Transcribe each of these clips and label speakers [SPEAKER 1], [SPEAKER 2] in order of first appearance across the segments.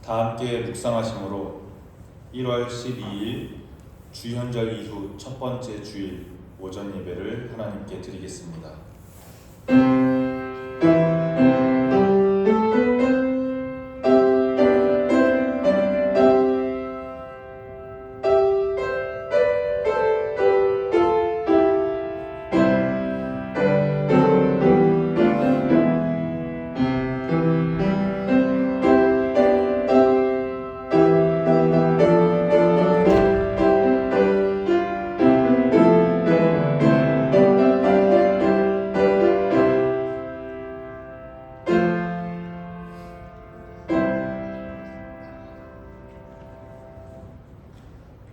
[SPEAKER 1] 다 함께 묵상하심으로 1월 12일 주현절 이후 첫 번째 주일 오전 예배를 하나님께 드리겠습니다.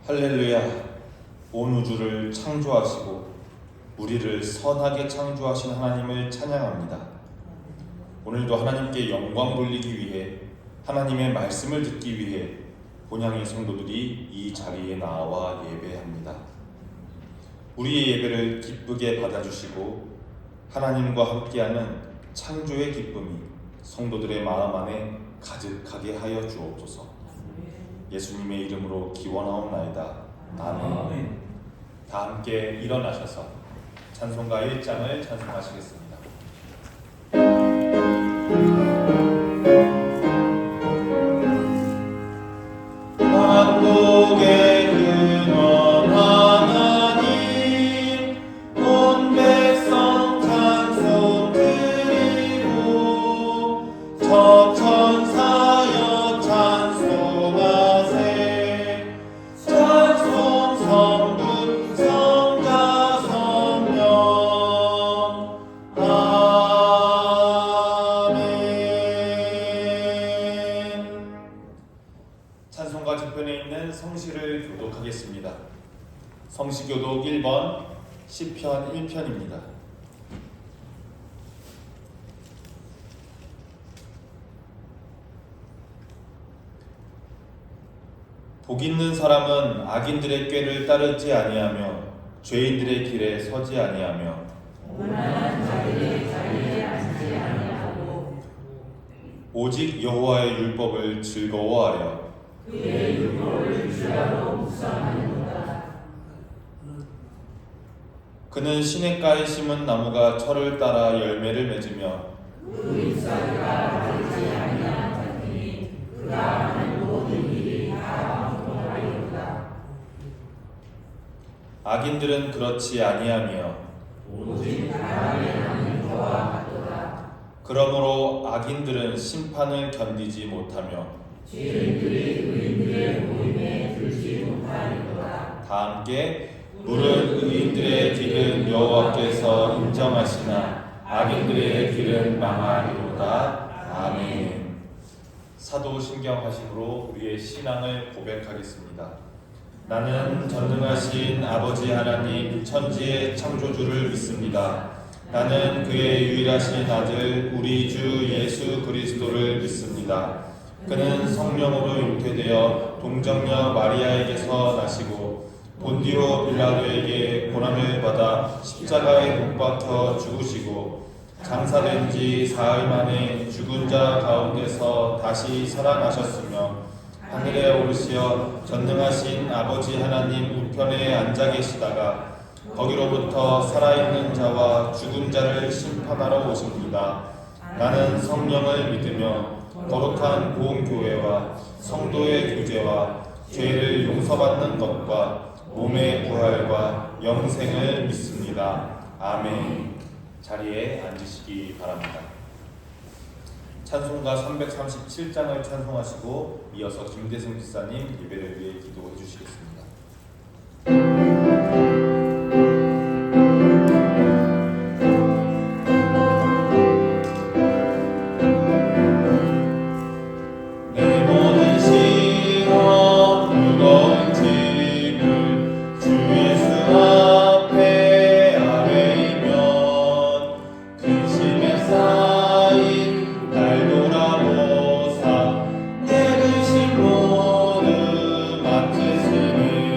[SPEAKER 1] 할렐루야. 온 우주를 창조하시고 우리를 선하게 창조하신 하나님을 찬양합니다. 오늘도 하나님께 영광 돌리기 위해 하나님의 말씀을 듣기 위해 본향의 성도들이 이 자리에 나와 예배합니다. 우리의 예배를 기쁘게 받아주시고 하나님과 함께하는 창조의 기쁨이 성도들의 마음 안에 가득하게 하여 주옵소서. 예수님의 이름으로 기원하옵나이다. 아멘. 다 함께 일어나셔서 찬송가 1장을 찬송하시겠습니다. 만국의 근원 하나님 온 백성 찬송 드리고 저 천사여 찬송하세 찬송 성부 성자 성령 아멘. 찬송가 뒤편에 있는 성시를 교독하겠습니다. 성시교독 1번 시편 1편입니다. 복 있는 사람은 악인들의 꾀를 따르지 아니하며 죄인들의 길에 서지 아니하며
[SPEAKER 2] 온전한 자들의 자리에 앉지 아니하고
[SPEAKER 1] 오직 여호와의 율법을 즐거워하여
[SPEAKER 2] 그의 율법을 주야로 묵상하는도다.
[SPEAKER 1] 그는 시냇가에 심은 나무가 철을 따라 열매를 맺으며
[SPEAKER 2] 그 잎사귀가 마르지 아니한 같으니 그가 하는 모든 일이 다 형통하리로다.
[SPEAKER 1] 악인들은 그렇지 아니하며
[SPEAKER 2] 오직 바람에 나는 저와 같도다.
[SPEAKER 1] 그러므로 악인들은 심판을 견디지 못하며
[SPEAKER 2] 죄인들이 의인들의 모임에 들지 못하리로다.
[SPEAKER 1] 다 함께 물은 의인들의 길은 여호와께서 인정하시나 악인들의 길은 망하리로다. 아멘. 사도신경하심으로 우리의 신앙을 고백하겠습니다. 나는 전능하신 아버지 하나님 천지의 창조주를 믿습니다. 나는 그의 유일하신 아들 우리 주 예수 그리스도를 믿습니다. 그는 성령으로 잉태되어 동정녀 마리아에게서 나시고 본디오 빌라도에게 고난을 받아 십자가에 못 박혀 죽으시고 장사된 지 사흘 만에 죽은 자 가운데서 다시 살아나셨으며 하늘에 오르시어 전능하신 아버지 하나님 우편에 앉아 계시다가 거기로부터 살아있는 자와 죽은 자를 심판하러 오십니다. 나는 성령을 믿으며 거룩한 보험교회와 성도의 교제와 죄를 용서받는 것과 몸의 부활과 영생을 믿습니다. 아멘. 자리에 앉으시기 바랍니다. 찬송가 337장을 찬송하시고 이어서 김대승 집사님 예배를 위해 기도해 주시겠습니다.
[SPEAKER 3] 모든 맡으시니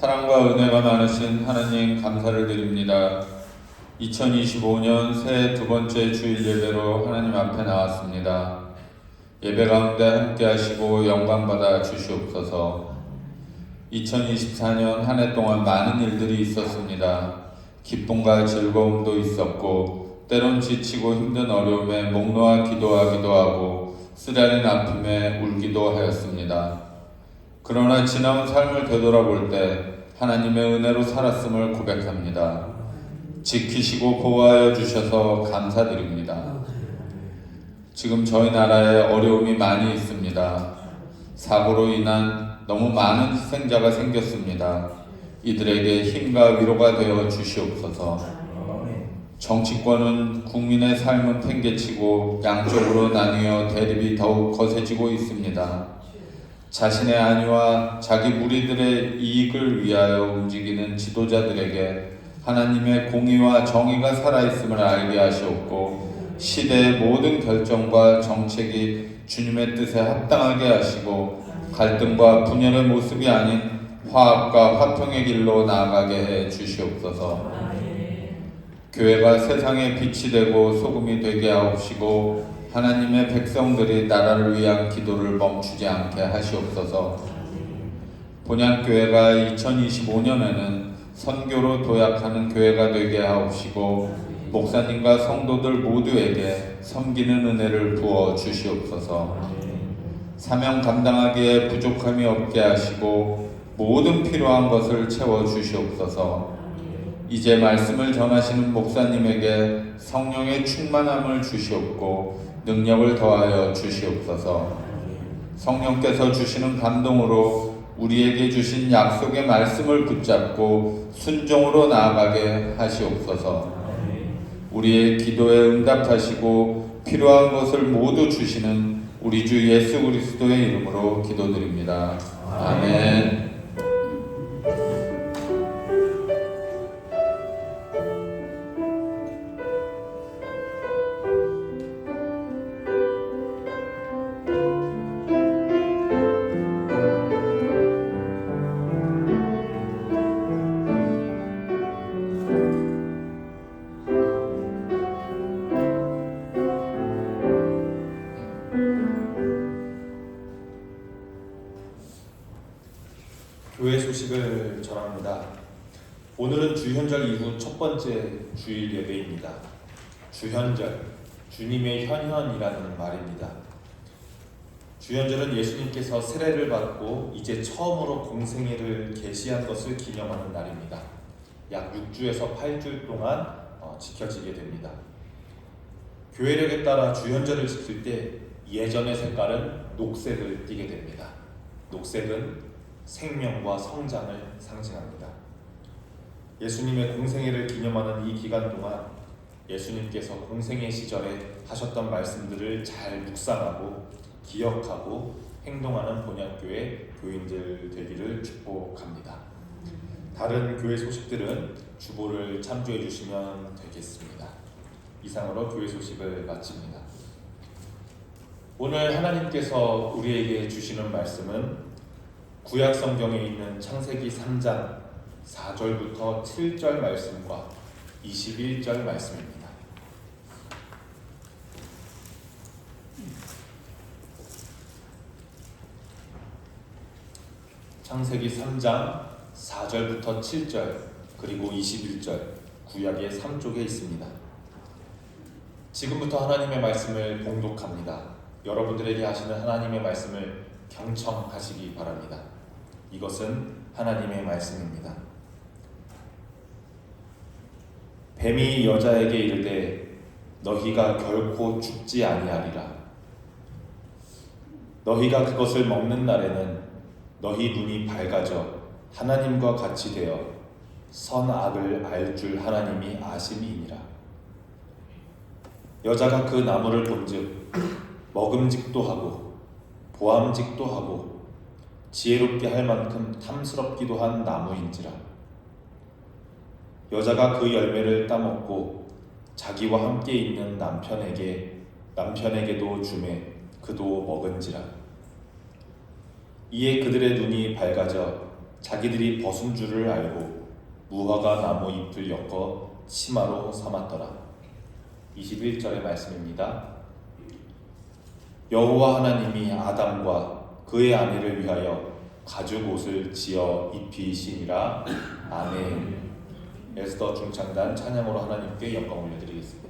[SPEAKER 3] 사랑과 은혜가 많으신 하나님 감사를 드립니다. 2025년 새해 두 번째 주일 예배로 하나님 앞에 나왔습니다. 예배 가운데 함께 하시고 영광 받아 주시옵소서. 2024년 한 해 동안 많은 일들이 있었습니다. 기쁨과 즐거움도 있었고 때론 지치고 힘든 어려움에 목 놓아 기도하기도 하고 쓰라린 아픔에 울기도 하였습니다. 그러나 지나온 삶을 되돌아볼 때 하나님의 은혜로 살았음을 고백합니다. 지키시고 보호하여 주셔서 감사드립니다. 지금 저희 나라에 어려움이 많이 있습니다. 사고로 인한 너무 많은 희생자가 생겼습니다. 이들에게 힘과 위로가 되어 주시옵소서. 정치권은 국민의 삶은 팽개치고 양쪽으로 나뉘어 대립이 더욱 거세지고 있습니다. 자신의 안위와 자기 무리들의 이익을 위하여 움직이는 지도자들에게 하나님의 공의와 정의가 살아있음을 알게 하시옵고 시대의 모든 결정과 정책이 주님의 뜻에 합당하게 하시고 갈등과 분열의 모습이 아닌 화합과 화평의 길로 나아가게 해 주시옵소서. 교회가 세상의 빛이 되고 소금이 되게 하옵시고 하나님의 백성들이 나라를 위한 기도를 멈추지 않게 하시옵소서. 본향교회가 2025년에는 선교로 도약하는 교회가 되게 하옵시고 목사님과 성도들 모두에게 섬기는 은혜를 부어 주시옵소서. 사명 감당하기에 부족함이 없게 하시고 모든 필요한 것을 채워 주시옵소서. 이제 말씀을 전하시는 목사님에게 성령의 충만함을 주시옵고 능력을 더하여 주시옵소서. 성령께서 주시는 감동으로 우리에게 주신 약속의 말씀을 붙잡고 순종으로 나아가게 하시옵소서. 우리의 기도에 응답하시고 필요한 것을 모두 주시는 우리 주 예수 그리스도의 이름으로 기도드립니다. 아멘.
[SPEAKER 1] 교회 소식을 전합니다. 오늘은 주현절 이후 첫 번째 주일 예배입니다. 주현절, 주님의 현현이라는 말입니다. 주현절은 예수님께서 세례를 받고 이제 처음으로 공생애를 계시한 것을 기념하는 날입니다. 약 6주에서 8주 동안 지켜지게 됩니다. 교회력에 따라 주현절을 지킬 때 예전의 색깔은 녹색을 띠게 됩니다. 녹색은 생명과 성장을 상징합니다. 예수님의 공생애를 기념하는 이 기간 동안 예수님께서 공생애 시절에 하셨던 말씀들을 잘 묵상하고 기억하고 행동하는 본향교회 교인들 되기를 축복합니다. 다른 교회 소식들은 주보를 참조해 주시면 되겠습니다. 이상으로 교회 소식을 마칩니다. 오늘 하나님께서 우리에게 주시는 말씀은 구약 성경에 있는 창세기 3장 4절부터 7절 말씀과 21절 말씀입니다. 창세기 3장 4절부터 7절 그리고 21절 구약의 3쪽에 있습니다. 지금부터 하나님의 말씀을 봉독합니다. 여러분들에게 하시는 하나님의 말씀을 경청하시기 바랍니다. 이것은 하나님의 말씀입니다. 뱀이 여자에게 이르되 너희가 결코 죽지 아니하리라. 너희가 그것을 먹는 날에는 너희 눈이 밝아져 하나님과 같이 되어 선악을 알 줄 하나님이 아심이니라. 여자가 그 나무를 본즉 먹음직도 하고 보암직도 하고 지혜롭게 할 만큼 탐스럽기도 한 나무인지라. 여자가 그 열매를 따먹고 자기와 함께 있는 남편에게도 주매 그도 먹은지라. 이에 그들의 눈이 밝아져 자기들이 벗은 줄을 알고 무화과 나무 잎을 엮어 치마로 삼았더라. 21절의 말씀입니다. 여호와 하나님이 아담과 그의 아내를 위하여 가죽 옷을 지어 입히시니라. 아멘. 에스더 중창단 찬양으로 하나님께 영광 올려드리겠습니다.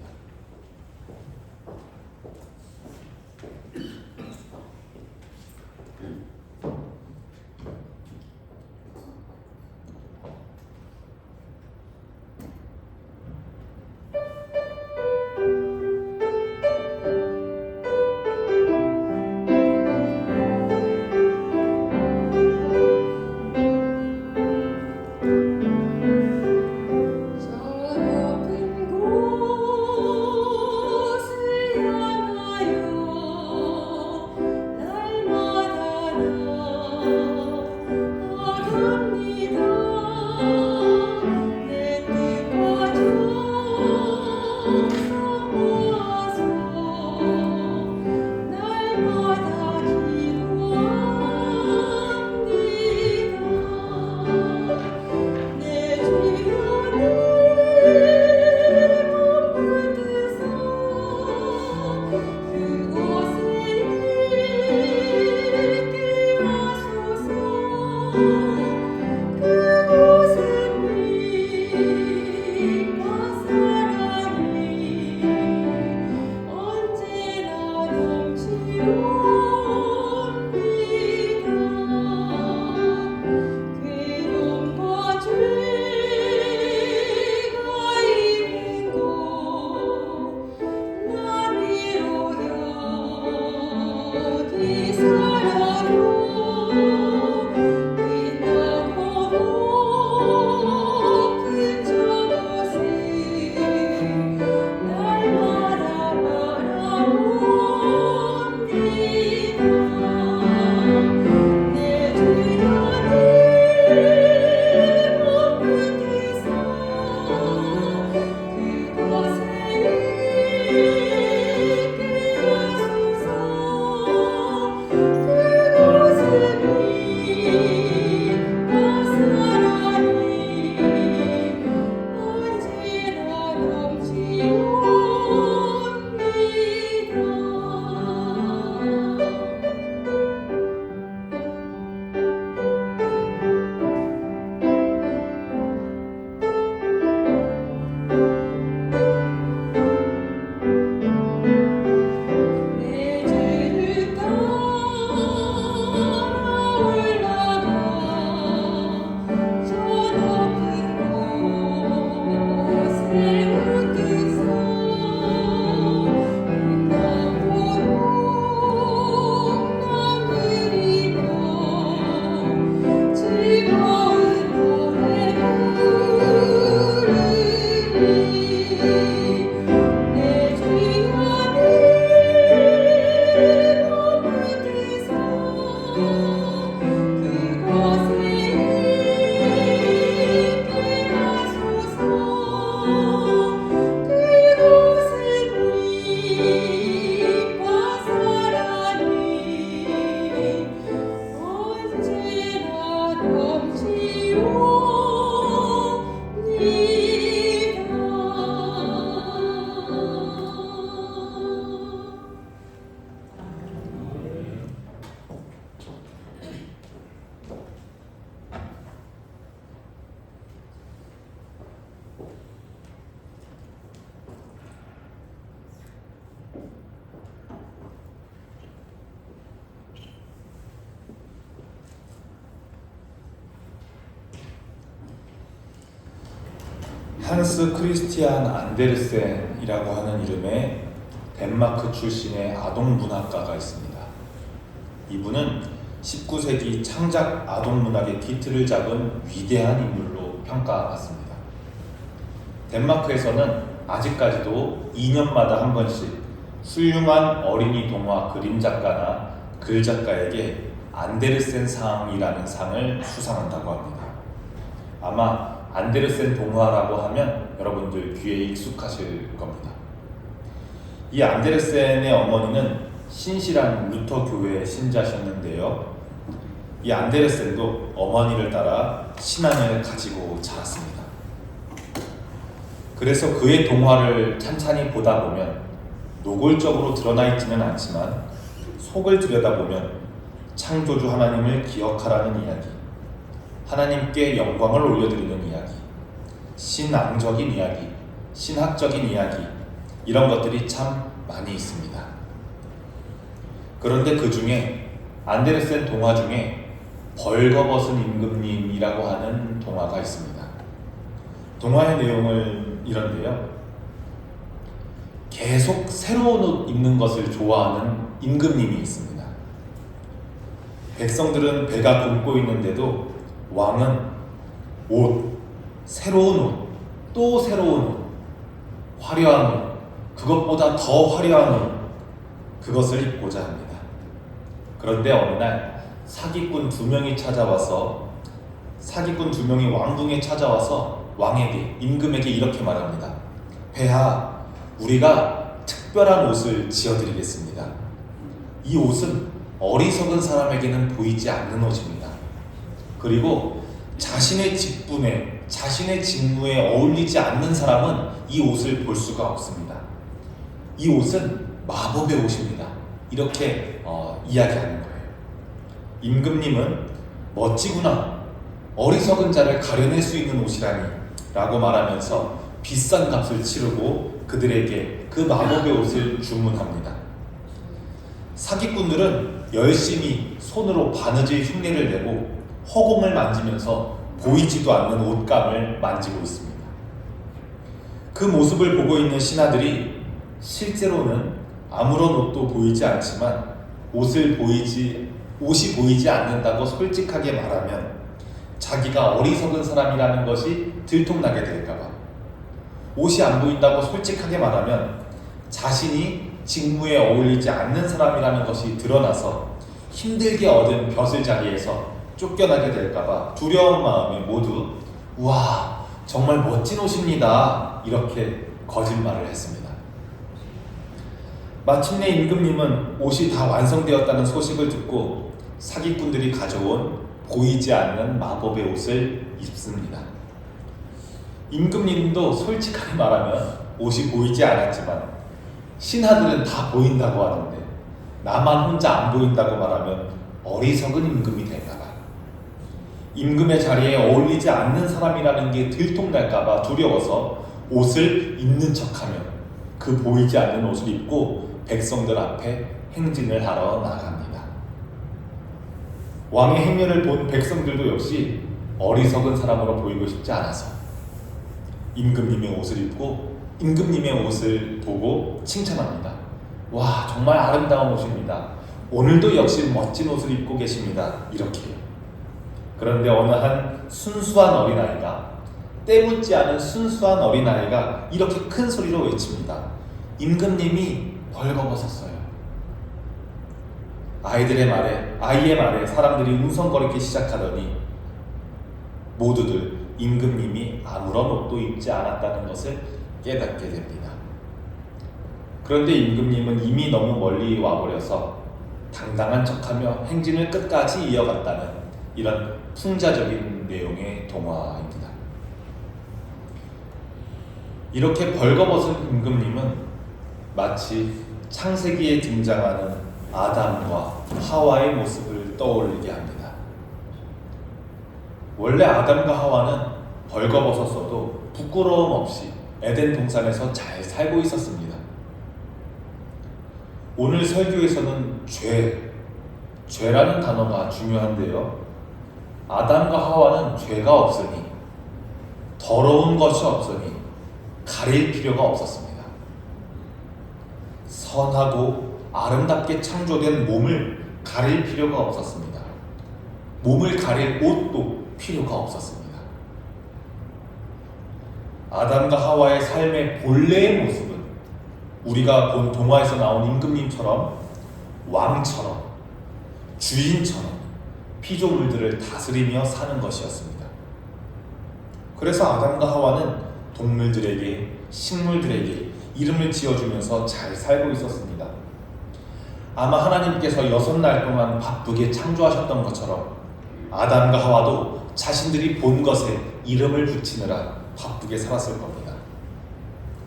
[SPEAKER 1] 한스 크리스티안 안데르센이라고 하는 이름의 덴마크 출신의 아동문학가가 있습니다. 이분은 19세기 창작 아동문학의 기틀을 잡은 위대한 인물로 평가받습니다. 덴마크에서는 아직까지도 2년마다 한 번씩 훌륭한 어린이 동화 그림 작가나 글 작가에게 안데르센 상이라는 상을 수상한다고 합니다. 아마 안데르센 동화라고 하면 여러분들 귀에 익숙하실 겁니다. 이 안데르센의 어머니는 신실한 루터 교회 신자셨는데요. 이 안데르센도 어머니를 따라 신앙을 가지고 자랐습니다. 그래서 그의 동화를 찬찬히 보다 보면 노골적으로 드러나 있지는 않지만 속을 들여다보면 창조주 하나님을 기억하라는 이야기, 하나님께 영광을 올려드리는 이야기, 신앙적인 이야기, 신학적인 이야기, 이런 것들이 참 많이 있습니다. 그런데 그 중에 안데르센 동화 중에 벌거벗은 임금님이라고 하는 동화가 있습니다. 동화의 내용은 이런데요. 계속 새로운 옷 입는 것을 좋아하는 임금님이 있습니다. 백성들은 배가 굶고 있는데도 왕은 옷, 새로운 옷, 또 새로운 옷, 화려한 옷, 그것보다 더 화려한 옷, 그것을 입고자 합니다. 그런데 어느 날 사기꾼 두 명이 왕궁에 찾아와서 왕에게, 임금에게 이렇게 말합니다. 폐하, 우리가 특별한 옷을 지어드리겠습니다. 이 옷은 어리석은 사람에게는 보이지 않는 옷입니다. 그리고 자신의 직분에, 자신의 직무에 어울리지 않는 사람은 이 옷을 볼 수가 없습니다. 이 옷은 마법의 옷입니다. 이렇게 이야기하는 거예요. 임금님은 멋지구나, 어리석은 자를 가려낼 수 있는 옷이라니 라고 말하면서 비싼 값을 치르고 그들에게 그 마법의 옷을 주문합니다. 사기꾼들은 열심히 손으로 바느질 흉내를 내고 허공을 만지면서 보이지도 않는 옷감을 만지고 있습니다. 그 모습을 보고 있는 신하들이 실제로는 아무런 옷도 보이지 않지만 옷이 보이지 않는다고 솔직하게 말하면 자기가 어리석은 사람이라는 것이 들통나게 될까봐, 옷이 안 보인다고 솔직하게 말하면 자신이 직무에 어울리지 않는 사람이라는 것이 드러나서 힘들게 얻은 벼슬 자리에서 쫓겨나게 될까봐 두려운 마음에 모두 우와, 정말 멋진 옷입니다, 이렇게 거짓말을 했습니다. 마침내 임금님은 옷이 다 완성되었다는 소식을 듣고 사기꾼들이 가져온 보이지 않는 마법의 옷을 입습니다. 임금님도 솔직하게 말하면 옷이 보이지 않았지만 신하들은 다 보인다고 하는데 나만 혼자 안 보인다고 말하면 어리석은 임금이 될까봐, 임금의 자리에 어울리지 않는 사람이라는 게 들통날까봐 두려워서 옷을 입는 척하며 그 보이지 않는 옷을 입고 백성들 앞에 행진을 하러 나갑니다. 왕의 행렬을 본 백성들도 역시 어리석은 사람으로 보이고 싶지 않아서 임금님의 옷을 입고 임금님의 옷을 보고 칭찬합니다. 와, 정말 아름다운 옷입니다. 오늘도 역시 멋진 옷을 입고 계십니다. 이렇게요. 그런데 어느 한 순수한 어린아이가, 때묻지 않은 순수한 어린아이가 이렇게 큰 소리로 외칩니다. 임금님이 벌거벗었어요. 아이의 말에 사람들이 웅성거리기 시작하더니 모두들 임금님이 아무런 옷도 입지 않았다는 것을 깨닫게 됩니다. 그런데 임금님은 이미 너무 멀리 와버려서 당당한 척하며 행진을 끝까지 이어갔다는 이런 풍자적인 내용의 동화입니다. 이렇게 벌거벗은 임금님은 마치 창세기에 등장하는 아담과 하와의 모습을 떠올리게 합니다. 원래 아담과 하와는 벌거벗었어도 부끄러움 없이 에덴 동산에서 잘 살고 있었습니다. 오늘 설교에서는 죄라는 단어가 중요한데요. 아담과 하와는 죄가 없으니, 더러운 것이 없으니 가릴 필요가 없었습니다. 선하고 아름답게 창조된 몸을 가릴 필요가 없었습니다. 몸을 가릴 옷도 필요가 없었습니다. 아담과 하와의 삶의 본래의 모습은 우리가 본 동화에서 나온 임금님처럼 왕처럼 주인처럼 피조물들을 다스리며 사는 것이었습니다. 그래서 아담과 하와는 동물들에게, 식물들에게 이름을 지어주면서 잘 살고 있었습니다. 아마 하나님께서 6날 동안 바쁘게 창조하셨던 것처럼 아담과 하와도 자신들이 본 것에 이름을 붙이느라 바쁘게 살았을 겁니다.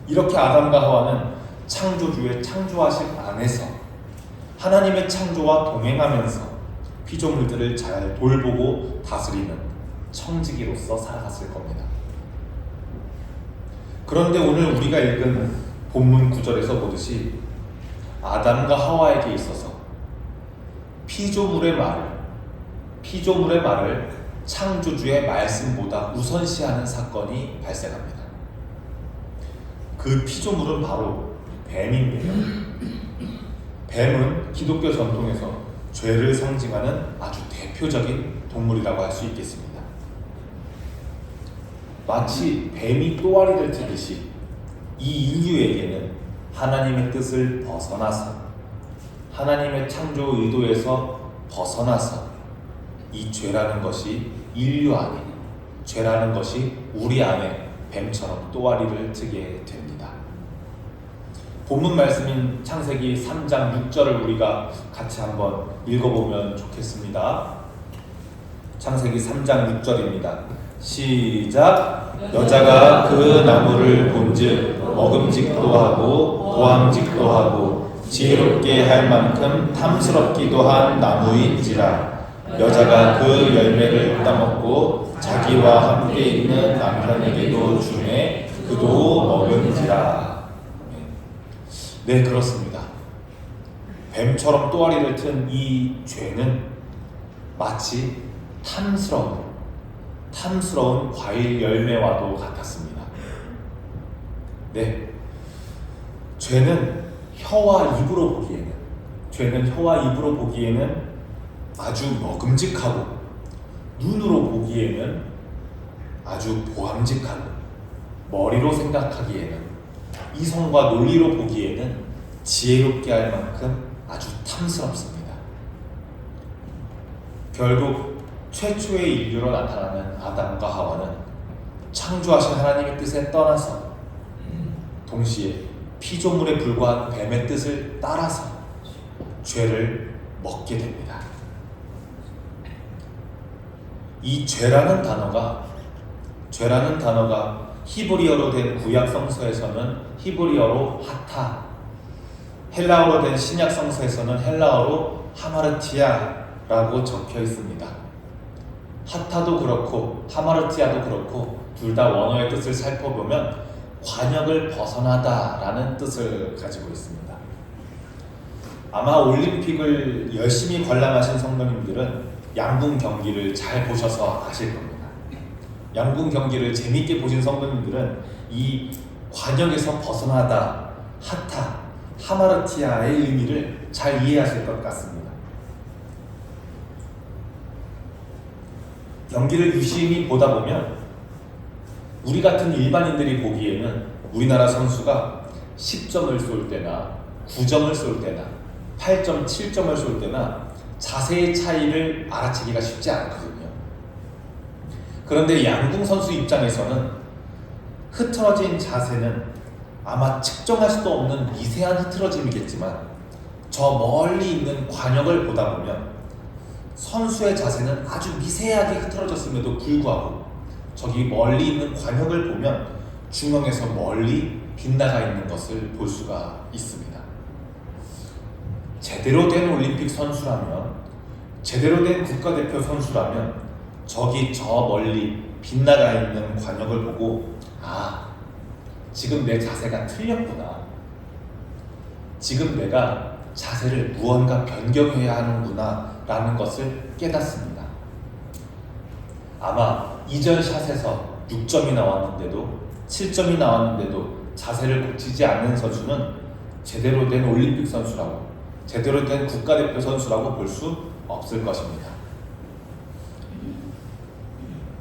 [SPEAKER 1] 이렇게 아담과 하와는 창조주의 창조하심 안에서 하나님의 창조와 동행하면서 피조물들을 잘 돌보고 다스리는 청지기로서 살아갔을 겁니다. 그런데 오늘 우리가 읽은 본문 9절에서 보듯이 아담과 하와에게 있어서 피조물의 말을 창조주의 말씀보다 우선시하는 사건이 발생합니다. 그 피조물은 바로 뱀인데요. 뱀은 기독교 전통에서 죄를 상징하는 아주 대표적인 동물이라고 할 수 있겠습니다. 마치 뱀이 또아리를 트듯이 이 인류에게는 하나님의 뜻을 벗어나서 하나님의 창조 의도에서 벗어나서 이 죄라는 것이 인류 안에, 죄라는 것이 우리 안에 뱀처럼 또아리를 트게 됩니다. 본문 말씀인 창세기 3장 6절을 우리가 같이 한번 읽어보면 좋겠습니다. 창세기 3장 6절입니다. 시작. 여자가 그 나무를 본즉 먹음직도 하고 보암직도 하고 지혜롭게 할 만큼 탐스럽기도 한 나무인지라. 여자가 그 열매를 따먹고 자기와 함께 있는 남편에게도 주매 그도 먹은지라. 네, 그렇습니다. 뱀처럼 또아리를 튼 이 죄는 마치 탐스러운 과일 열매와도 같았습니다. 네, 죄는 혀와 입으로 보기에는 아주 먹음직하고 눈으로 보기에는 아주 보암직하고 머리로 생각하기에는 이성과 논리로 보기에는 지혜롭게 할 만큼 아주 탐스럽습니다. 결국 최초의 인류로 나타나는 아담과 하와는 창조하신 하나님의 뜻에 떠나서 동시에 피조물에 불과한 뱀의 뜻을 따라서 죄를 먹게 됩니다. 이 죄라는 단어가 히브리어로 된 구약 성서에서는 히브리어로 하타, 헬라어로 된 신약 성서에서는 헬라어로 하마르티아라고 적혀 있습니다. 하타도 그렇고 하마르티아도 그렇고 둘 다 원어의 뜻을 살펴보면 관역을 벗어나다라는 뜻을 가지고 있습니다. 아마 올림픽을 열심히 관람하신 성도님들은 양궁 경기를 잘 보셔서 아실 겁니다. 양궁 경기를 재미있게 보신 성도님들은 이 관역에서 벗어나다, 하타, 하마르티아의 의미를 잘 이해하실 것 같습니다. 경기를 유심히 보다 보면 우리 같은 일반인들이 보기에는 우리나라 선수가 10점을 쏠 때나 9점을 쏠 때나 8점, 7점을 쏠 때나 자세의 차이를 알아채기가 쉽지 않거든요. 그런데 양궁 선수 입장에서는 흐트러진 자세는 아마 측정할 수도 없는 미세한 흐트러짐이겠지만 저 멀리 있는 관역을 보다 보면 선수의 자세는 아주 미세하게 흐트러졌음에도 불구하고 저기 멀리 있는 관역을 보면 중앙에서 멀리 빗나가 있는 것을 볼 수가 있습니다. 제대로 된 올림픽 선수라면, 제대로 된 국가대표 선수라면 저기 저 멀리 빗나가 있는 관역을 보고 지금 내 자세가 틀렸구나. 지금 내가 자세를 무언가 변경해야 하는구나 라는 것을 깨닫습니다. 아마 이전 샷에서 6점이 나왔는데도 7점이 나왔는데도 자세를 고치지 않는 선수는 제대로 된 올림픽 선수라고, 제대로 된 국가대표 선수라고 볼 수 없을 것입니다.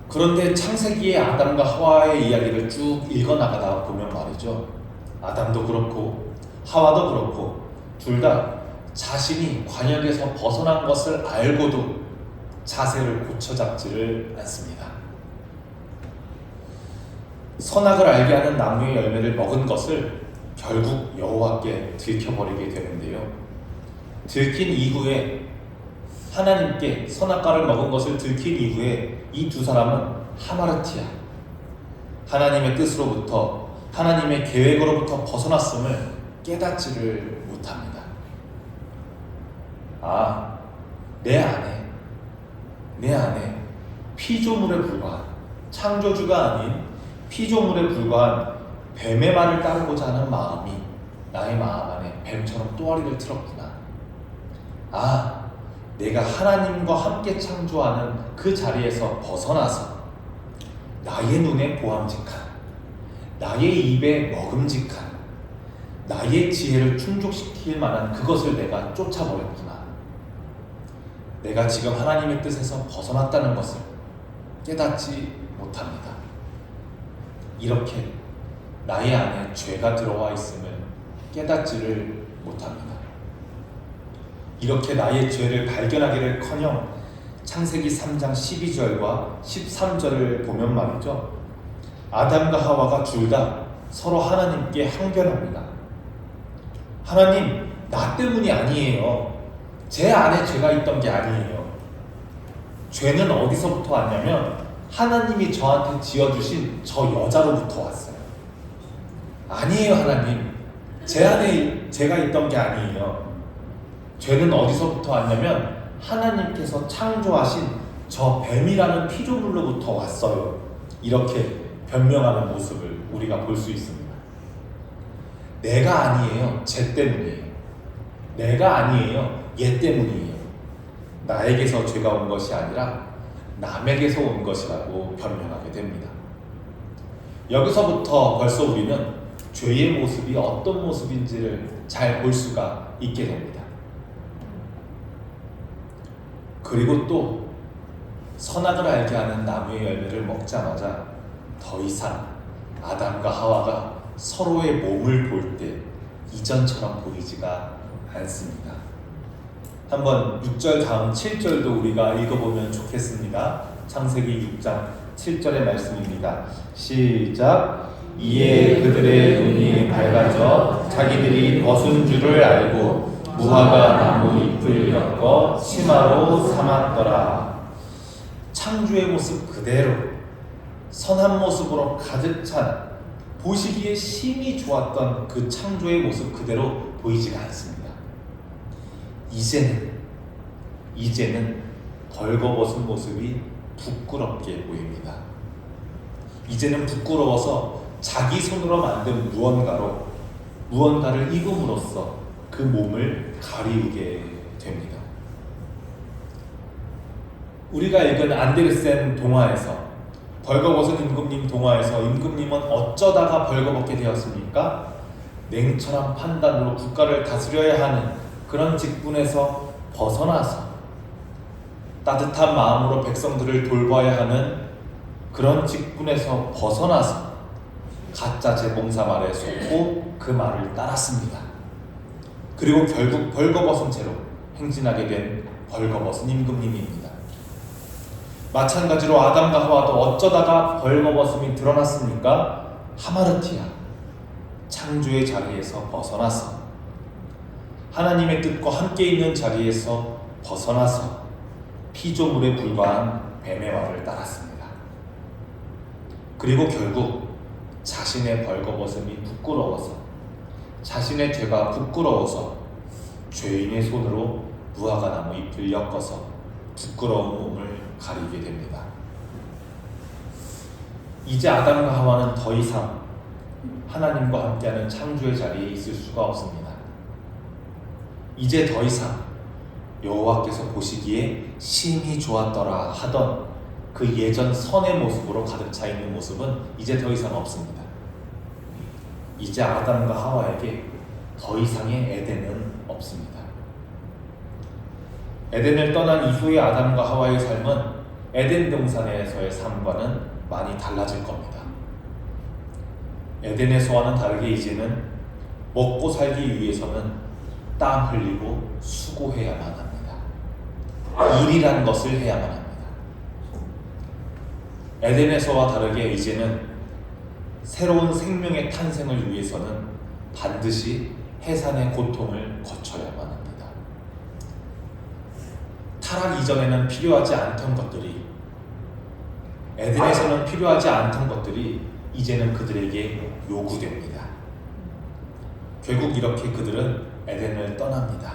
[SPEAKER 1] 그런데 창세기의 아담과 하와의 이야기를 쭉 읽어나가다 보면 말이죠, 아담도 그렇고 하와도 그렇고 둘 다 자신이 관역에서 벗어난 것을 알고도 자세를 고쳐잡지를 않습니다. 선악을 알게 하는 나무의 열매를 먹은 것을 결국 여호와께 들켜버리게 되는데요. 들킨 이후에 하나님께 선악과를 먹은 것을 들킨 이후에 이 두 사람은 하마르티아, 하나님의 뜻으로부터 하나님의 계획으로부터 벗어났음을 깨닫지를 못합니다. 아, 내 안에 피조물에 불과한, 창조주가 아닌 피조물에 불과한 뱀의 말을 따르고자 하는 마음이 나의 마음 안에 뱀처럼 또아리를 틀었구나. 아, 내가 하나님과 함께 창조하는 그 자리에서 벗어나서 나의 눈에 보암직한, 나의 입에 먹음직한, 나의 지혜를 충족시킬 만한 그것을 내가 쫓아버렸구나. 내가 지금 하나님의 뜻에서 벗어났다는 것을 깨닫지 못합니다. 이렇게 나의 안에 죄가 들어와 있음을 깨닫지를 못합니다. 이렇게 나의 죄를 발견하기를커녕 창세기 3장 12절과 13절을 보면 말이죠, 아담과 하와가 둘 다 서로 하나님께 항변합니다. 하나님, 나 때문이 아니에요. 제 안에 죄가 있던 게 아니에요. 죄는 어디서부터 왔냐면 하나님이 저한테 지어주신 저 여자로부터 왔어요. 아니에요, 하나님. 제 안에 죄가 있던 게 아니에요. 죄는 어디서부터 왔냐면 하나님께서 창조하신 저 뱀이라는 피조물로부터 왔어요. 이렇게 변명하는 모습을 우리가 볼 수 있습니다. 내가 아니에요. 쟤 때문이에요. 내가 아니에요. 얘 때문이에요. 나에게서 죄가 온 것이 아니라 남에게서 온 것이라고 변명하게 됩니다. 여기서부터 벌써 우리는 죄의 모습이 어떤 모습인지를 잘 볼 수가 있게 됩니다. 그리고 또 선악을 알게 하는 나무의 열매를 먹자마자 더 이상 아담과 하와가 서로의 몸을 볼 때 이전처럼 보이지가 않습니다. 한번 6절 다음 7절도 우리가 읽어보면 좋겠습니다. 창세기 6장 7절의 말씀입니다. 시작. 이에 그들의 눈이 밝아져 자기들이 벗은 줄을 알고 무화과 나무 잎을 엮어 치마로 삼았더라. 창조의 모습 그대로, 선한 모습으로 가득 찬, 보시기에 심히 좋았던 그 창조의 모습 그대로 보이지가 않습니다. 이제는 벌거벗은 모습이 부끄럽게 보입니다. 이제는 부끄러워서 자기 손으로 만든 무언가를 입음으로써 그 몸을 가리우게 됩니다. 우리가 읽은 안데르센 동화에서, 벌거벗은 임금님 동화에서 임금님은 어쩌다가 벌거벗게 되었습니까? 냉철한 판단으로 국가를 다스려야 하는 그런 직분에서 벗어나서 따뜻한 마음으로 백성들을 돌봐야 하는 그런 직분에서 벗어나서 가짜 재봉사 말에 속고 그 말을 따랐습니다. 그리고 결국 벌거벗은 채로 행진하게 된 벌거벗은 임금님입니다. 마찬가지로 아담과 하와도 어쩌다가 벌거벗음이 드러났습니까? 하마르티아, 창조의 자리에서 벗어나서 하나님의 뜻과 함께 있는 자리에서 벗어나서 피조물에 불과한 뱀의 말을 따랐습니다. 그리고 결국 자신의 벌거벗음이 부끄러워서, 자신의 죄가 부끄러워서 죄인의 손으로 무화과 나무 잎을 엮어서 부끄러운 몸을 가리게 됩니다. 이제 아담과 하와는 더 이상 하나님과 함께하는 창조의 자리에 있을 수가 없습니다. 이제 더 이상 여호와께서 보시기에 심히 좋았더라 하던 그 예전 선의 모습으로 가득 차 있는 모습은 이제 더 이상 없습니다. 이제 아담과 하와에게 더 이상의 에덴은 없습니다. 에덴을 떠난 이후의 아담과 하와의 삶은 에덴 동산에서의 삶과는 많이 달라질 겁니다. 에덴에서와는 다르게 이제는 먹고 살기 위해서는 땀 흘리고 수고해야만 합니다. 일이란 것을 해야만 합니다. 에덴에서와 다르게 이제는 새로운 생명의 탄생을 위해서는 반드시 해산의 고통을 거쳐야만 합니다. 타락 이전에는 필요하지 않던 것들이, 에덴에서는 필요하지 않던 것들이 이제는 그들에게 요구됩니다. 결국 이렇게 그들은 에덴을 떠납니다.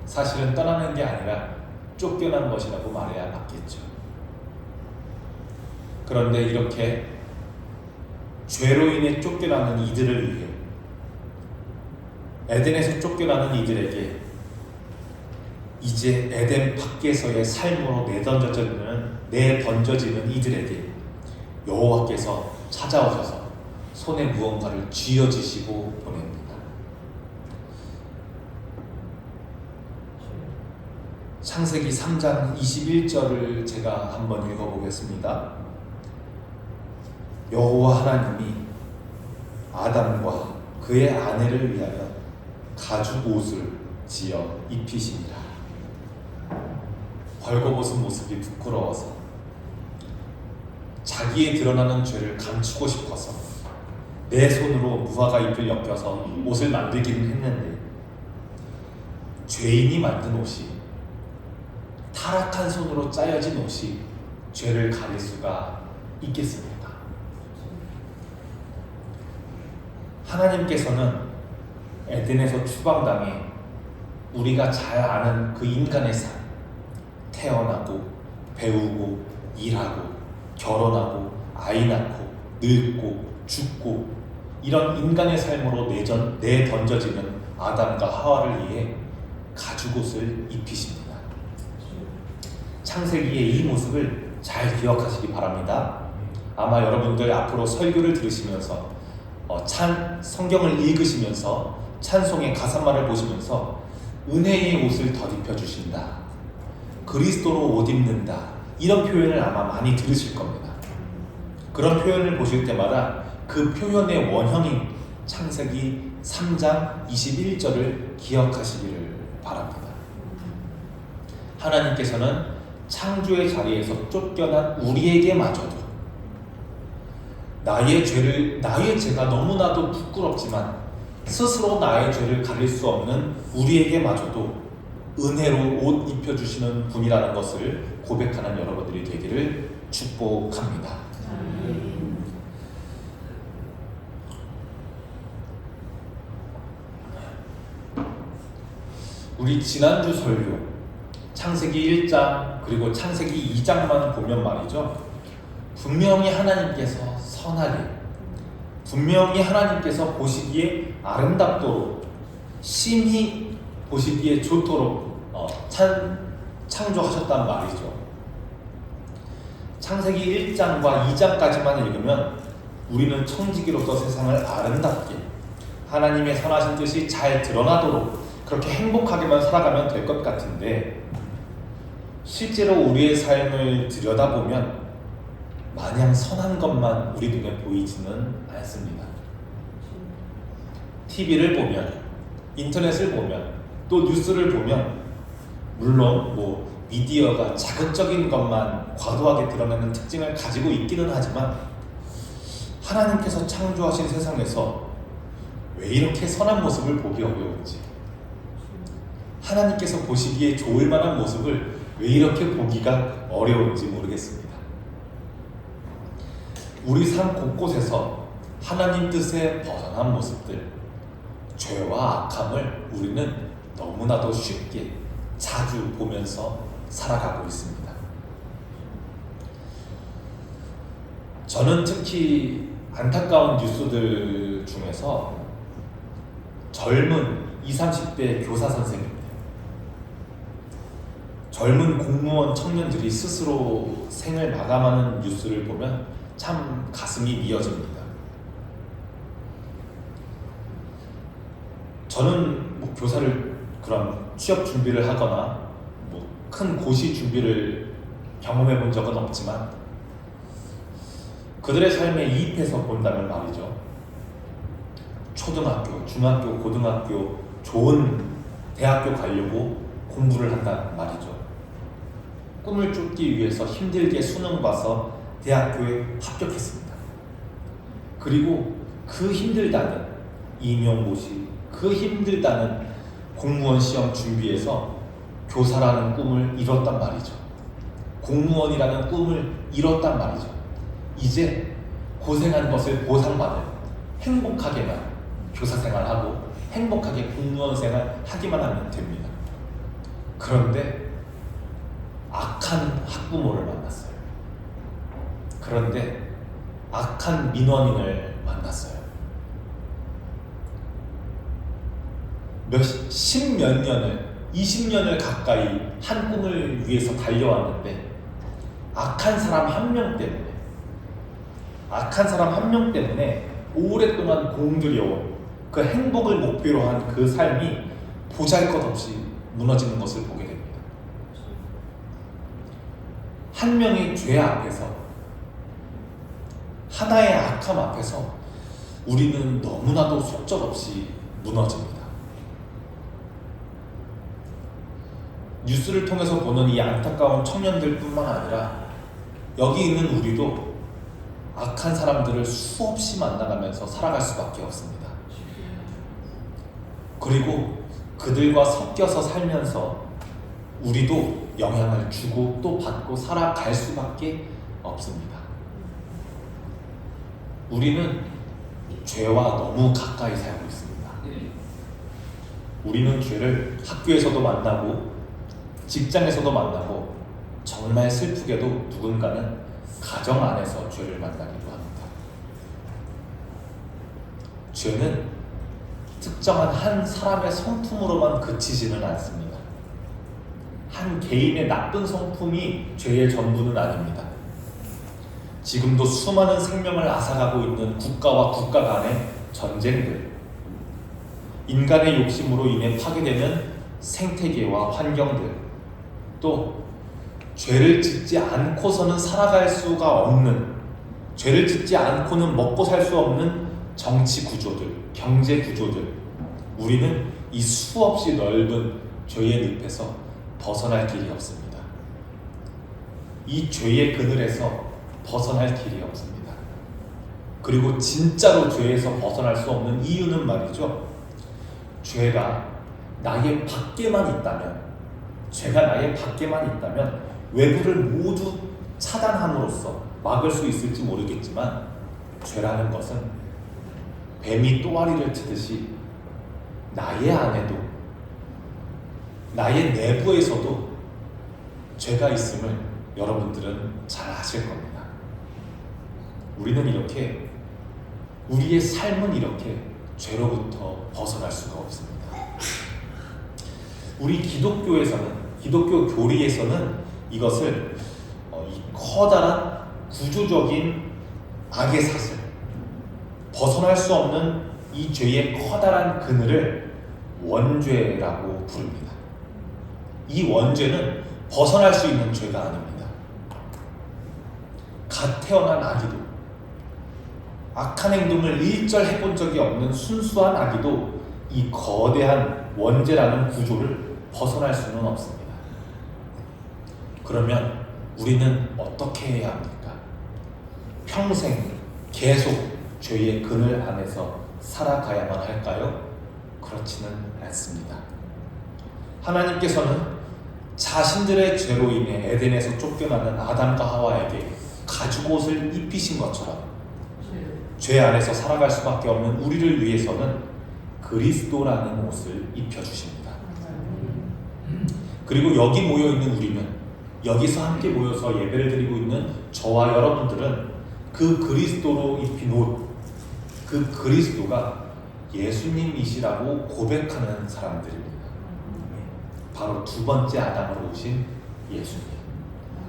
[SPEAKER 1] 사실은 떠나는 게 아니라 쫓겨난 것이라고 말해야 맞겠죠. 그런데 이렇게 죄로 인해 쫓겨나는 이들을 위해, 에덴에서 쫓겨나는 이들에게 이제 에덴 밖에서의 삶으로 내던져지는 이들에게 여호와께서 찾아오셔서 손에 무언가를 쥐어주시고 보냅니다. 창세기 3장 21절을 제가 한번 읽어보겠습니다. 여호와 하나님이 아담과 그의 아내를 위하여 가죽 옷을 지어 입히시니라. 벌거벗은 모습이 부끄러워서 자기의 드러나는 죄를 감추고 싶어서 내 손으로 무화과 잎을 엮여서 옷을 만들기는 했는데, 죄인이 만든 옷이, 타락한 손으로 짜여진 옷이 죄를 가릴 수가 있겠습니까? 하나님께서는 에덴에서 추방당해 우리가 잘 아는 그 인간의 삶, 태어나고 배우고 일하고 결혼하고 아이 낳고 늙고 죽고, 이런 인간의 삶으로 내던져지는 아담과 하와를 위해 가죽옷을 입히십니다. 창세기의 이 모습을 잘 기억하시기 바랍니다. 아마 여러분들 앞으로 설교를 들으시면서 성경을 읽으시면서 찬송의 가사말을 보시면서 은혜의 옷을 덧입혀 주신다, 그리스도로 옷 입는다, 이런 표현을 아마 많이 들으실 겁니다. 그런 표현을 보실 때마다 그 표현의 원형인 창세기 3장 21절을 기억하시기를 바랍니다. 하나님께서는 창조의 자리에서 쫓겨난 우리에게마저도 나의 죄가 너무나도 부끄럽지만 스스로 나의 죄를 가릴 수 없는 우리에게마저도 은혜로 옷 입혀주시는 분이라는 것을 고백하는 여러분들이 되기를 축복합니다. 우리 지난주 설교 창세기 1장 그리고 창세기 2장만 보면 말이죠, 분명히 하나님께서 선하게, 분명히 하나님께서 보시기에 아름답도록, 심히 보시기에 좋도록 창조하셨단 말이죠. 창세기 1장과 2장까지만 읽으면 우리는 청지기로서 세상을 아름답게, 하나님의 선하신 뜻이 잘 드러나도록 그렇게 행복하게만 살아가면 될 것 같은데, 실제로 우리의 삶을 들여다보면 마냥 선한 것만 우리 눈에 보이지는 않습니다. TV를 보면, 인터넷을 보면, 또 뉴스를 보면, 물론 미디어가 자극적인 것만 과도하게 드러내는 특징을 가지고 있기는 하지만, 하나님께서 창조하신 세상에서 왜 이렇게 선한 모습을 보기 어려운지, 하나님께서 보시기에 좋을 만한 모습을 왜 이렇게 보기가 어려운지 모르겠습니다. 우리 삶 곳곳에서 하나님 뜻에 벗어난 모습들, 죄와 악함을 우리는 너무나도 쉽게 자주 보면서 살아가고 있습니다. 저는 특히 안타까운 뉴스들 중에서 젊은 20, 30대 교사 선생님들, 젊은 공무원 청년들이 스스로 생을 마감하는 뉴스를 보면 참 가슴이 미어집니다. 저는 교사를 그런 취업 준비를 하거나 큰 고시 준비를 경험해 본 적은 없지만, 그들의 삶에 이입해서 본다면 말이죠, 초등학교, 중학교, 고등학교, 좋은 대학교 가려고 공부를 한다는 말이죠. 꿈을 쫓기 위해서 힘들게 수능 봐서 대학교에 합격했습니다. 그리고 그 힘들다는 임용고시, 그 힘들다는 공무원 시험 준비해서 교사라는 꿈을 이뤘단 말이죠. 공무원이라는 꿈을 이뤘단 말이죠. 이제 고생한 것을 보상받을 행복하게만 교사 생활하고 행복하게 공무원 생활 하기만 하면 됩니다. 그런데 악한 학부모를 만났어요. 그런데 악한 민원인을 만났어요. 십몇 년을 20년을 가까이 한 꿈을 위해서 달려왔는데 악한 사람 한 명 때문에 오랫동안 공들여온 그 행복을 목표로 한 그 삶이 보잘것없이 무너지는 것을 보게 됩니다. 한 명의 죄 앞에서, 하나의 악함 앞에서 우리는 너무나도 속절없이 무너집니다. 뉴스를 통해서 보는 이 안타까운 청년들뿐만 아니라 여기 있는 우리도 악한 사람들을 수없이 만나가면서 살아갈 수밖에 없습니다. 그리고 그들과 섞여서 살면서 우리도 영향을 주고 또 받고 살아갈 수밖에 없습니다. 우리는 죄와 너무 가까이 살고 있습니다. 우리는 죄를 학교에서도 만나고 직장에서도 만나고 정말 슬프게도 누군가는 가정 안에서 죄를 만나기도 합니다. 죄는 특정한 한 사람의 성품으로만 그치지는 않습니다. 한 개인의 나쁜 성품이 죄의 전부는 아닙니다. 지금도 수많은 생명을 앗아가고 있는 국가와 국가 간의 전쟁들, 인간의 욕심으로 인해 파괴되는 생태계와 환경들, 또 죄를 짓지 않고서는 살아갈 수가 없는, 죄를 짓지 않고는 먹고 살 수 없는 정치 구조들, 경제 구조들, 우리는 이 수없이 넓은 죄의 늪에서 벗어날 길이 없습니다. 이 죄의 그늘에서 벗어날 길이 없습니다. 그리고 진짜로 죄에서 벗어날 수 없는 이유는 말이죠, 죄가 나의 밖에만 있다면, 외부를 모두 차단함으로써 막을 수 있을지 모르겠지만, 죄라는 것은 뱀이 또아리를 치듯이 나의 안에도, 나의 내부에서도 죄가 있음을 여러분들은 잘 아실 겁니다. 우리의 삶은 이렇게 죄로부터 벗어날 수가 없습니다. 우리 기독교 교리에서는 이것을 이 커다란 구조적인 악의 사슬, 벗어날 수 없는 이 죄의 커다란 그늘을 원죄라고 부릅니다. 이 원죄는 벗어날 수 있는 죄가 아닙니다. 갓 태어난 아기도, 악한 행동을 일절 해본 적이 없는 순수한 아기도 이 거대한 원죄라는 구조를 벗어날 수는 없습니다. 그러면 우리는 어떻게 해야 합니까? 평생 계속 죄의 그늘 안에서 살아가야만 할까요? 그렇지는 않습니다. 하나님께서는 자신들의 죄로 인해 에덴에서 쫓겨나는 아담과 하와에게 가죽옷을 입히신 것처럼 죄 안에서 살아갈 수밖에 없는 우리를 위해서는 그리스도라는 옷을 입혀주십니다. 그리고 여기 모여있는 우리는, 여기서 함께 모여서 예배를 드리고 있는 저와 여러분들은 그 그리스도로 입힌 옷, 그 그리스도가 예수님이시라고 고백하는 사람들입니다. 바로 두 번째 아담으로 오신 예수님,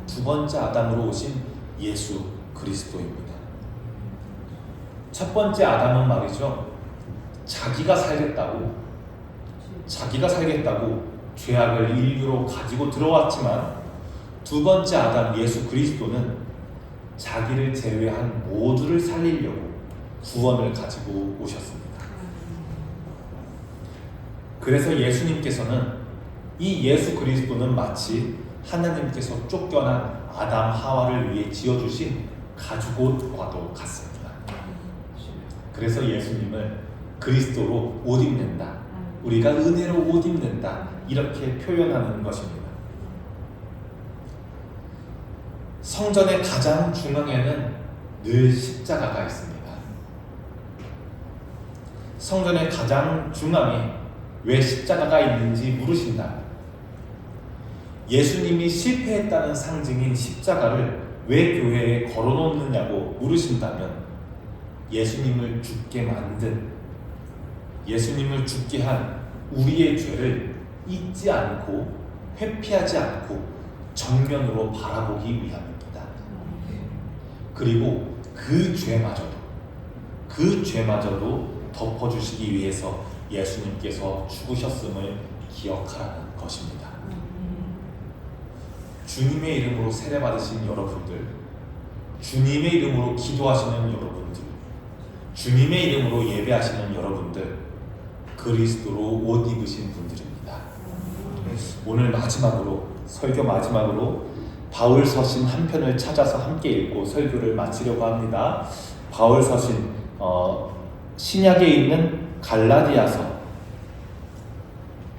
[SPEAKER 1] 두 번째 아담으로 오신 예수 그리스도입니다. 첫 번째 아담은 말이죠, 자기가 살겠다고 죄악을 인류로 가지고 들어왔지만, 두 번째 아담 예수 그리스도는 자기를 제외한 모두를 살리려고 구원을 가지고 오셨습니다. 그래서 예수님께서는, 이 예수 그리스도는 마치 하나님께서 쫓겨난 아담 하와를 위해 지어주신 가죽옷과도 같습니다. 그래서 예수님을 그리스도로 옷 입는다, 우리가 은혜로 옷 입는다, 이렇게 표현하는 것입니다. 성전의 가장 중앙에는 늘 십자가가 있습니다. 성전의 가장 중앙에 왜 십자가가 있는지 물으신다. 예수님이 실패했다는 상징인 십자가를 왜 교회에 걸어놓느냐고 물으신다면, 예수님을 죽게 만든, 예수님을 죽게 한 우리의 죄를 잊지 않고 회피하지 않고 정면으로 바라보기 위함입니다. 그리고 그 죄마저도 덮어주시기 위해서 예수님께서 죽으셨음을 기억하라는 것입니다. 주님의 이름으로 세례받으신 여러분들, 주님의 이름으로 기도하시는 여러분들, 주님의 이름으로 예배하시는 여러분들, 그리스도로 옷 입으신 분들입니다. 오늘 마지막으로, 설교 마지막으로 바울 서신 한 편을 찾아서 함께 읽고 설교를 마치려고 합니다. 바울 서신 신약에 있는 갈라디아서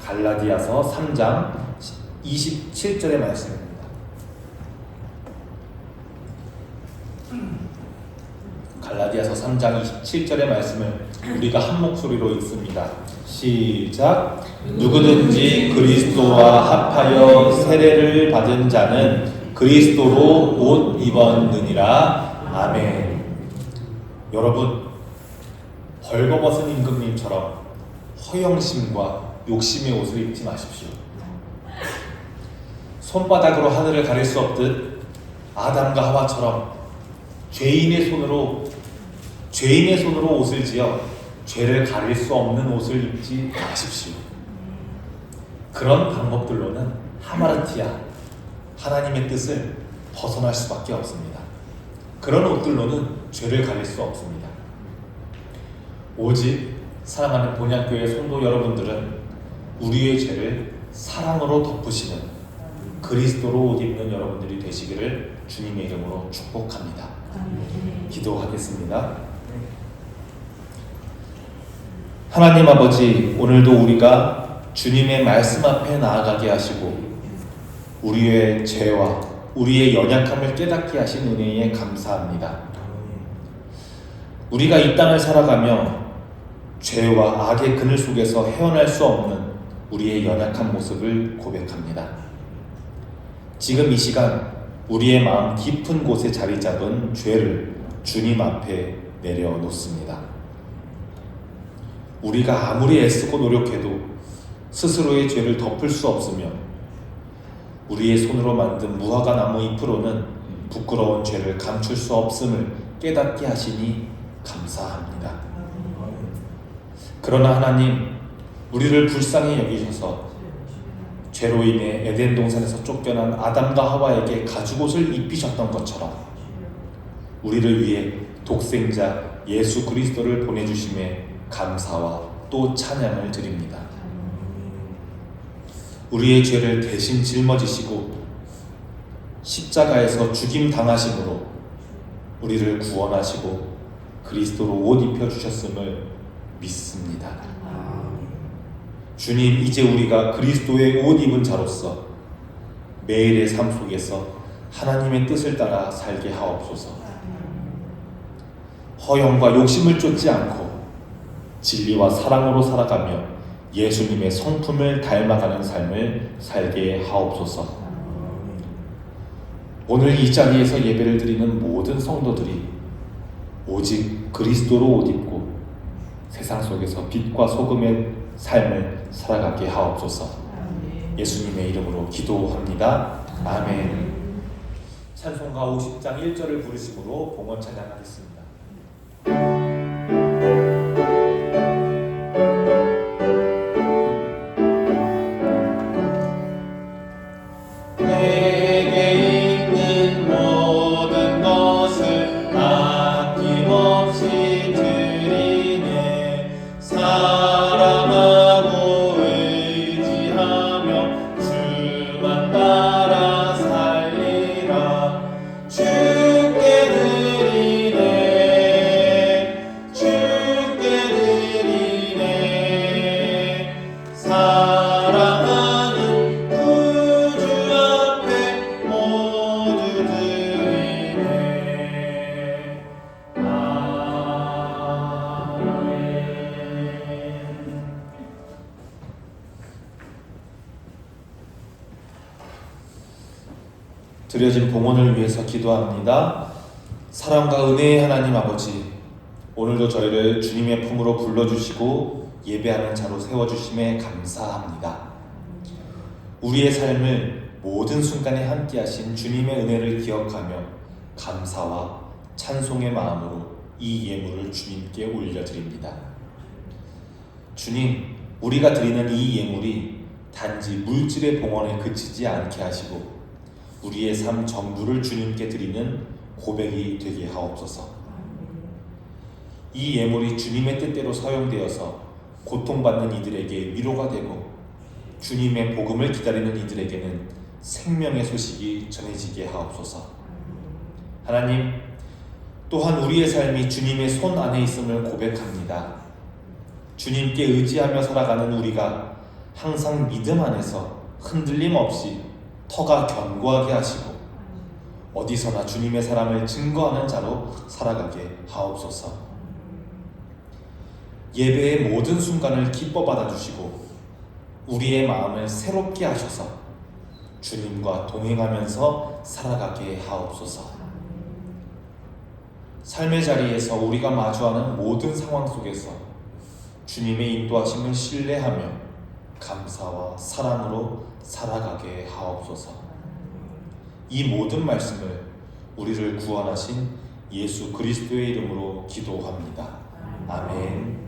[SPEAKER 1] 3장 27절의 말씀입니다. 갈라디아서 3장 27절의 말씀을 우리가 한 목소리로 읽습니다. 시작. 누구든지 그리스도와 합하여 세례를 받은 자는 그리스도로 옷 입었느니라. 아멘. 여러분, 벌거벗은 임금님처럼 허영심과 욕심의 옷을 입지 마십시오. 손바닥으로 하늘을 가릴 수 없듯 아담과 하와처럼 죄인의 손으로 옷을 지어 죄를 가릴 수 없는 옷을 입지 마십시오. 그런 방법들로는 하마르티아, 하나님의 뜻을 벗어날 수밖에 없습니다. 그런 옷들로는 죄를 가릴 수 없습니다. 오직 사랑하는 본향교회 성도 여러분들은 우리의 죄를 사랑으로 덮으시는 그리스도로 옷 입는 여러분들이 되시기를 주님의 이름으로 축복합니다. 기도하겠습니다. 하나님 아버지, 오늘도 우리가 주님의 말씀 앞에 나아가게 하시고 우리의 죄와 우리의 연약함을 깨닫게 하신 은혜에 감사합니다. 우리가 이 땅을 살아가며 죄와 악의 그늘 속에서 헤어날 수 없는 우리의 연약한 모습을 고백합니다. 지금 이 시간 우리의 마음 깊은 곳에 자리 잡은 죄를 주님 앞에 내려놓습니다. 우리가 아무리 애쓰고 노력해도 스스로의 죄를 덮을 수 없으며 우리의 손으로 만든 무화과 나무 잎으로는 부끄러운 죄를 감출 수 없음을 깨닫게 하시니 감사합니다. 그러나 하나님, 우리를 불쌍히 여기셔서 죄로 인해 에덴 동산에서 쫓겨난 아담과 하와에게 가죽옷을 입히셨던 것처럼 우리를 위해 독생자 예수 그리스도를 보내주심에 감사와 또 찬양을 드립니다. 우리의 죄를 대신 짊어지시고 십자가에서 죽임 당하심으로 우리를 구원하시고 그리스도로 옷 입혀주셨음을 믿습니다. 주님, 이제 우리가 그리스도의 옷 입은 자로서 매일의 삶 속에서 하나님의 뜻을 따라 살게 하옵소서. 허영과 욕심을 쫓지 않고 진리와 사랑으로 살아가며 예수님의 성품을 닮아가는 삶을 살게 하옵소서. 오늘 이 자리에서 예배를 드리는 모든 성도들이 오직 그리스도로 옷 입고 세상 속에서 빛과 소금의 삶을 살아가게 하옵소서. 예수님의 이름으로 기도합니다. 아멘. 찬송가 50장 1절을 부르심으로 봉헌 찬양하겠습니다.
[SPEAKER 3] 주께 드리네
[SPEAKER 1] 드려진 봉헌을 위해서 기도합니다. 사랑과 은혜의 하나님 아버지, 오늘도 저희를 주님의 품으로 불러주시고 예배하는 자로 세워주심에 감사합니다. 우리의 삶을 모든 순간에 함께하신 주님의 은혜를 기억하며 감사와 찬송의 마음으로 이 예물을 주님께 올려드립니다. 주님, 우리가 드리는 이 예물이 단지 물질의 봉헌에 그치지 않게 하시고 우리의 삶 전부를 주님께 드리는 고백이 되게 하옵소서. 이 예물이 주님의 뜻대로 사용되어서 고통받는 이들에게 위로가 되고 주님의 복음을 기다리는 이들에게는 생명의 소식이 전해지게 하옵소서. 하나님, 또한 우리의 삶이 주님의 손 안에 있음을 고백합니다. 주님께 의지하며 살아가는 우리가 항상 믿음 안에서 흔들림 없이 터가 견고하게 하시고 어디서나 주님의 사랑을 증거하는 자로 살아가게 하옵소서. 예배의 모든 순간을 기뻐 받아주시고 우리의 마음을 새롭게 하셔서 주님과 동행하면서 살아가게 하옵소서. 삶의 자리에서 우리가 마주하는 모든 상황 속에서 주님의 인도하심을 신뢰하며 감사와 사랑으로 살아가게 하옵소서. 이 모든 말씀을 우리를 구원하신 예수 그리스도의 이름으로 기도합니다. 아멘.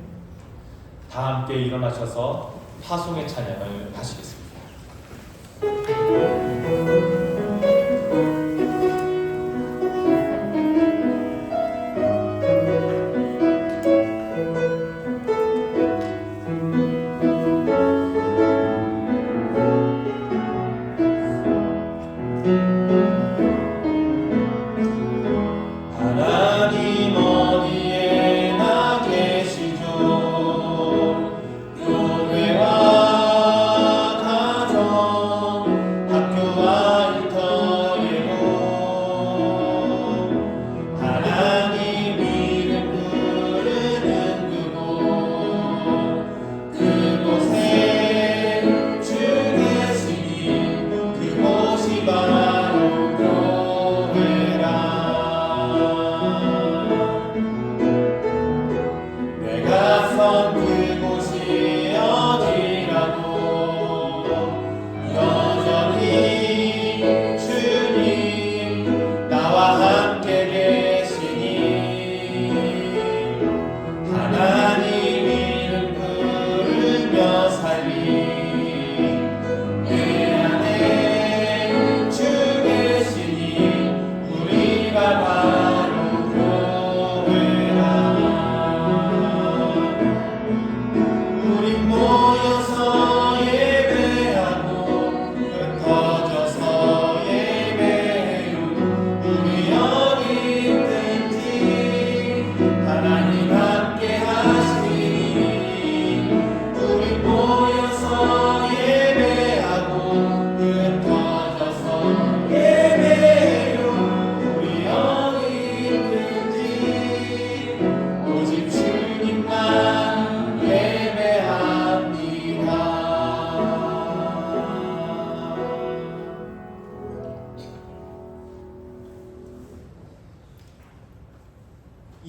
[SPEAKER 1] 다 함께 일어나셔서 파송의 찬양을 하시겠습니다.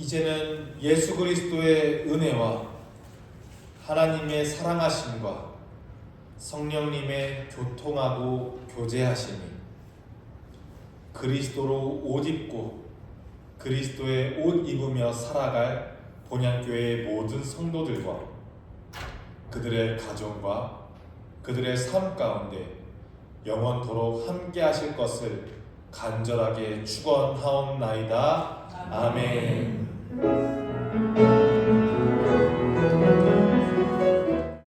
[SPEAKER 1] 이제는 예수 그리스도의 은혜와 하나님의 사랑하심과 성령님의 교통하고 교제하심이 그리스도로 옷 입고 그리스도의 옷 입으며 살아갈 본향교회의 모든 성도들과 그들의 가정과 그들의 삶 가운데 영원토록 함께 하실 것을 간절하게 축원하옵나이다. 아멘.